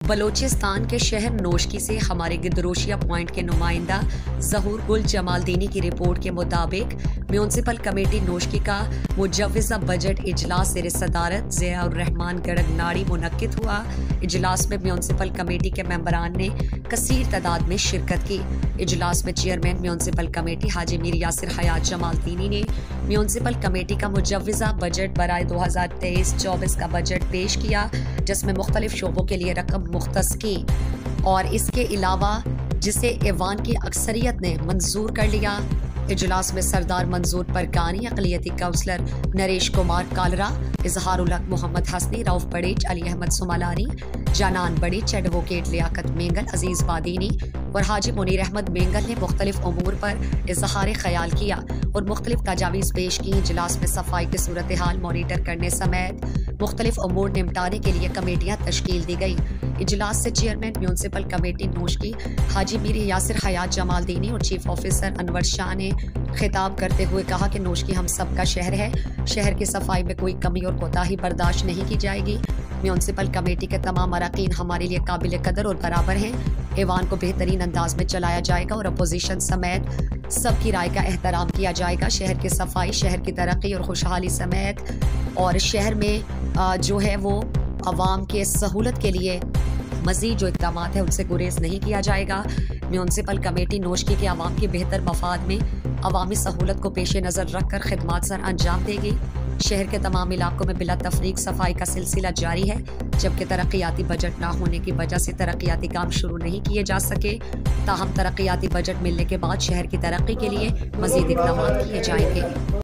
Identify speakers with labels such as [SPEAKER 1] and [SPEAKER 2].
[SPEAKER 1] बलोचिस्तान के शहर नोशकी से हमारे गिदरोशिया पॉइंट के नुमाइंदा ज़हूर गुल जमालदीनी की रिपोर्ट के मुताबिक म्यूनसिपल कमेटी नोशकी का मुजव्वज़ा बजट इजलास ज़ेर सदारत ज़ियाउर रहमान गड़गनाड़ी मुनक्किद हुआ। इजलास में म्यूनसिपल कमेटी के मेंबरान ने कसीर तादाद में शिरकत की। इजलास में चेयरमैन म्यूनसिपल कमेटी हाजी मीर यासिर हयात जमालदीनी ने म्यूनसिपल कमेटी का मुजव्वज़ा बजट बराए 2023-24 का बजट पेश किया, जिसमें मुख्तलिफ शोबों के लिए रकम मुख्तस की और इसके अलावा जिसे ऐवान की अक्सरियत ने मंजूर कर लिया। इजलास में सरदार मंजूर परकानी, अक़लियती काउंसलर नरेश कुमार कालरा, इजहारुल हक मोहम्मद हसनी, रऊफ बड़ीच, अली अहमद सुमालानी, जानान बड़ीच, एडवोकेट लियाकत मेंगल, अजीज़ बादीनी और हाजी मुनीर अहमद मेंगल ने मुख्तलिफ उमूर पर इजहार ख्याल किया और मुख्तलिफ तजावीज़ पेश की। इजलास में सफाई की सूरत हाल मॉनिटर करने समेत मुख्तलिफ उमूर निपटाने के लिए कमेटियाँ तश्कील दी गई। इजलास से चेयरमैन म्यूनसिपल कमेटी नोशकी हाजी मीर यासिर हयात जमालदीनी और चीफ ऑफिसर अनवर शाह ने खिताब करते हुए कहा कि नोशकी हम सब का शहर है। शहर की सफाई में कोई कमी और कोताही बर्दाश्त नहीं की जाएगी। म्यूनसिपल कमेटी के तमाम अरकान हमारे लिए काबिल कदर और बराबर हैं। ऐवान को बेहतरीन अंदाज में चलाया जाएगा और अपोजिशन समेत सबकी राय का एहतराम किया जाएगा। शहर की सफाई, शहर की तरक्की और खुशहाली समेत और शहर में जो है वो अवाम के सहूलत के लिए मज़ीद जो इक़दाम है उनसे गुरेज नहीं किया जाएगा। म्यूनसिपल कमेटी नोशकी के अवाम के बेहतर मफाद में अवामी सहूलत को पेश नज़र रख कर खिदमात सर अंजाम देगी। शहर के तमाम इलाकों में बिला तफरीक सफाई का सिलसिला जारी है, जबकि तरक्याती बजट ना होने की वजह से तरक्याती काम शुरू नहीं किए जा सके। ताहम तरक्याती बजट मिलने के बाद शहर की तरक्की के लिए मज़ीद इक़दाम किए जाएंगे।